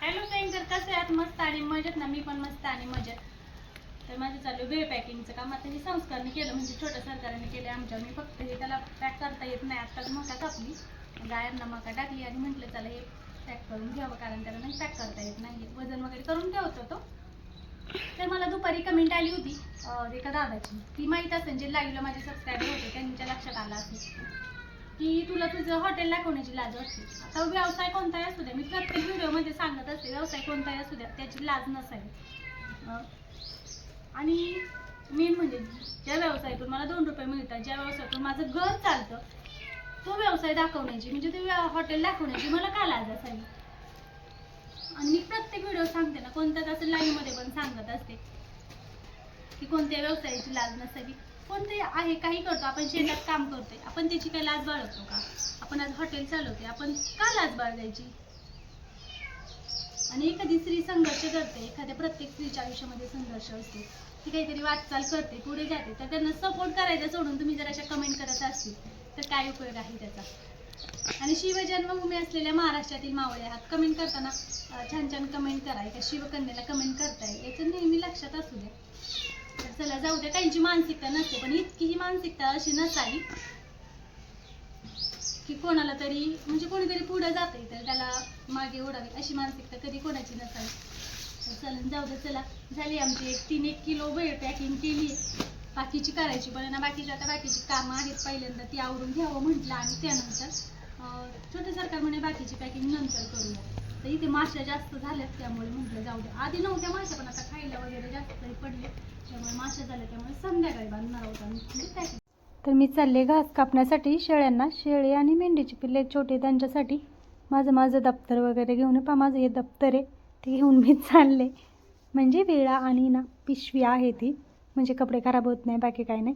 Hello friend, तर कसे आहात? मस्त आणि मजेत ना? मी पण मस्त आणि मजेत. तर माझं चालू भेळ पॅकिंगचं काम. आता हे संस्कारने केलं, म्हणजे छोट्या सरकारने केले आमच्या. मी फक्त हे त्याला पॅक करता येत नाही. आत्ताच मका कापली, गायांना मका टाकली आणि म्हटलं चला हे पॅक करून घ्यावं, कारण त्याला नाही पॅक करता येत नाही. वजन वगैरे करून ठेवत होतो. तर मला दुपारी कमेंट आली होती एका दादाची. ती माहीत असेल, जे लाईव्हला माझे सबस्क्रायबर होते त्यांच्या लक्षात आलं असेल की तुला तुझं हॉटेल दाखवण्याची लाज वाटते. आता व्यवसाय कोणताही असू द्या, मी प्रत्येक व्हिडिओमध्ये सांगत असते, व्यवसाय कोणताही असू द्या त्याची लाज नसावी. आणि मेन म्हणजे ज्या व्यवसायातून मला 2 रुपये मिळतात, ज्या व्यवसायातून माझं घर चालतं, तो व्यवसाय दाखवण्याची, म्हणजे ते हॉटेल दाखवण्याची मला का लाज असावी? आणि मी प्रत्येक व्हिडिओ सांगते ना, कोणत्याच असं लाईव्हमध्ये पण सांगत असते की कोणत्या व्यवसायाची लाज नसावी. कोणते आहे, काही करतो आपण, शेतात काम करतोय आपण, त्याची काही लाज बाळगतो का? आपण आज हॉटेल चालवते, आपण का लाज बाळगायची? आणि एखादी स्त्री संघर्ष करते, एखाद्या प्रत्येक स्त्रीच्या आयुष्यामध्ये संघर्ष असतो, ती काहीतरी वाटचाल करते, पुढे जाते, तर त्यांना सपोर्ट करायचा सोडून तुम्ही जर अशा कमेंट करत असतील तर काय उपयोग आहे त्याचा? आणि शिवजन्मभूमी असलेल्या महाराष्ट्रातील मावळे आहात, कमेंट करताना छान छान कमेंट करा. एका शिवकन्याला कमेंट करताय याचं नेहमी लक्षात असू द्या. तर चला जाऊ द्या, त्यांची मानसिकता नसते, पण इतकी ही मानसिकता अशी नसावी की कोणाला तरी, म्हणजे कोणीतरी पुढे जाते तर त्याला मागे ओढावे, अशी मानसिकता कधी कोणाची नसावी. तर चला जाऊ दे. चला, झाली आमची 3-1 किलो भेळ पॅकिंग केली. बाकीची करायची पण ना, बाकीची कामं आहेत, पहिल्यांदा ती आवरून घ्यावं म्हटलं, आणि त्यानंतर छोटे सरकार म्हणे बाकीची पॅकिंग नंतर करूया. तर इथे माश्या जास्त झाल्यात, त्यामुळे म्हटलं जाऊ दे. आधी नव्हत्या माश्या, पण आता खायला वगैरे जास्त तरी पडले, त्यामुळे माश्या झाल्या, त्यामुळे संध्याकाळी बांधणार आहोत आम्ही पॅकिंग. तर मी चालले घास कापण्यासाठी शेळ्यांना. शेळी आणि मेंढीची पिल्ले छोटे, त्यांच्यासाठी माझं दप्तर वगैरे घेऊन पहा. माझं हे दप्तर आहे, ते घेऊन मी चालले. म्हणजे विळा आणि ना पिशवी आहे ती, म्हणजे कपडे खराब होत नाही, बाकी काही नाही.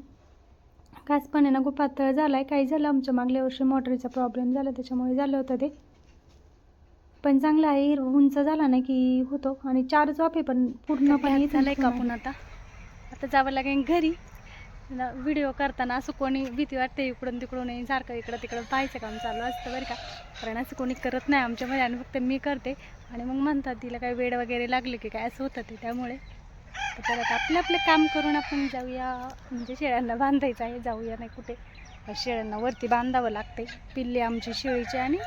घास पण आहे ना खूप पातळ झाला आहे. काही झालं आमच्या मागल्या वर्षी मोटरीचा प्रॉब्लेम झाला, त्याच्यामुळे झालं होतं ते. पण चांगलं आहे, उंच झाला ना की होतो. आणि 4 वाफे पण पूर्णपणे झालं आहे कापून. आता जावं लागेल घरी. व्हिडिओ करताना असं कोणी भीती वाटते, इकडून तिकडून सारखं इकडं तिकडं पाहायचं काम चालू असतं बरं का, कारण असं कोणी करत नाही आमच्यामध्ये, आणि फक्त मी करते. आणि मग म्हणतात तिला काही वेड वगैरे लागले की काय, असं होतं ते. त्यामुळे तर आपलं काम करून आपण जाऊया, म्हणजे शेळ्यांना बांधायचं आहे, जाऊया नाही कुठे. शेळ्यांना वरती बांधावं लागते. पिल्ले आमची शेळीची आणि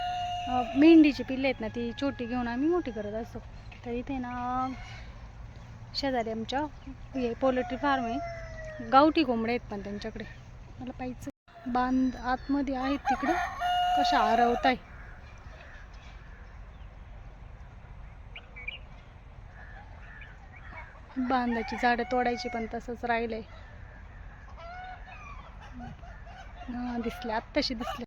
मेंढीची पिल्ले आहेत ना, ती छोटी घेऊन आम्ही मोठी करत असतो. तर इथे ना शेजारी आमच्या हे पोल्ट्री फार्म आहे, गावठी कोंबडे आहेत, पण त्यांच्याकडे मला पाहिजे. बांध आतमध्ये आहेत तिकडे, कशा आरवताय. बांधाची झाडं तोडायची, पण तसंच राहिलंय. दिसले, आत्ताशी दिसले.